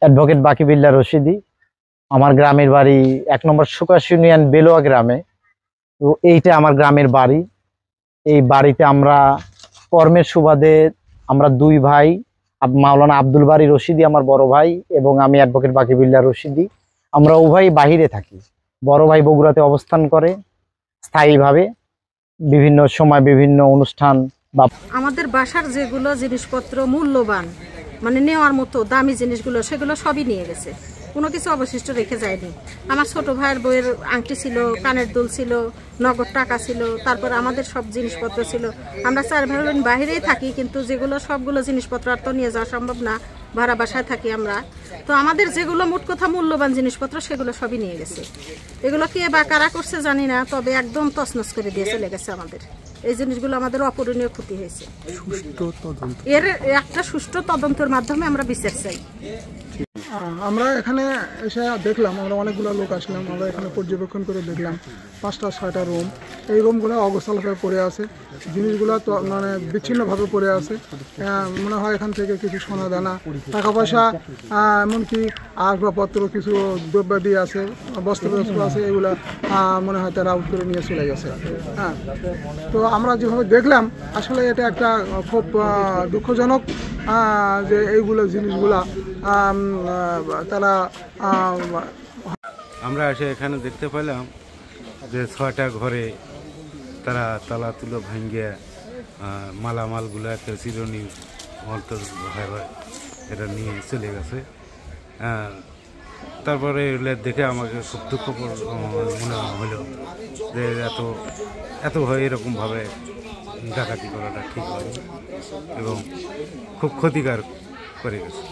Advocate Baqibillah Rashidi. আমার গ্রামের বাড়ি ১ নম্বর সুকাশ ইউনিয়ন বেলোয়া গ্রামে। তো এইটা আমার গ্রামের বাড়ি। এই বাড়িতে আমরা কর্মের সুবাদে আমরা দুই ভাই, মাওলানা আব্দুল বারী রশিদি আমার বড় ভাই এবং আমি অ্যাডভোকেট বাকিবিল্লাহ রশিদি, আমরা উভয়ই বাহিরে থাকি। বড় ভাই বগুড়াতে অবস্থান করে স্থায়ীভাবে, বিভিন্ন সময় বিভিন্ন অনুষ্ঠান বা আমাদের বাসার যেগুলো জিনিসপত্র মূল্যবান মানে নেওয়ার মতো দামি জিনিসগুলো সেগুলো সবই নিয়ে গেছে, কোনো কিছু অবশিষ্ট রেখে যায়নি। আমার ছোট ভাইয়ের বইয়ের আংটি ছিল, কানের দুল ছিল, নগদ টাকা ছিল, তারপর আমাদের সব জিনিসপত্র ছিল। আমরা 4 ভাই বোন বাহিরেই থাকি, কিন্তু যেগুলো সবগুলো জিনিসপত্র আর তো নিয়ে যাওয়া সম্ভব না, ভাড়া বাসায় থাকি আমরা। তো আমাদের যেগুলো মোট কথা মূল্যবান জিনিসপত্র সেগুলো সবই নিয়ে গেছে। এগুলো কে বা কারা করছে জানি না, তবে একদম তছনছ করে দিয়ে চলে গেছে আমাদের। এই জিনিসগুলো আমাদের অপূরণীয় ক্ষতি হয়েছে। এর একটা সুষ্ঠু তদন্তের মাধ্যমে আমরা বিচার চাই। আমরা এখানে এসে দেখলাম, আমরা অনেকগুলো লোক আসলাম, আমরা এখানে পর্যবেক্ষণ করে দেখলাম 5টা 6টা রুম। এই রুমগুলো অগোছালোভাবে পড়ে আছে, জিনিসগুলো তো মানে বিচ্ছিন্নভাবে পড়ে আছে। মনে হয় এখান থেকে কিছু সোনা দানা, টাকা পয়সা, এমনকি আসবাবপত্র, কিছু দ্রব্যাদি আছে, বস্ত্র আছে, এগুলো মনে হয় তারা আউট করে নিয়ে চলে গেছে। হ্যাঁ, তো আমরা যেভাবে দেখলাম আসলে এটা একটা খুব দুঃখজনক যে এইগুলো জিনিসগুলা তারা আমরা এসে এখানে দেখতে পেলাম যে 6টা ঘরে তারা তালা তুলো ভাঙ্গিয়া মালামালগুলো একটা চিরুনি এটা নিয়ে চলে গেছে। তারপরে এগুলো দেখে আমাকে খুব দুঃখ মনে হলো যে এত এরকমভাবে ডাকাতি করাটা ঠিক হয়নি এবং খুব ক্ষতিকর করে গেছে।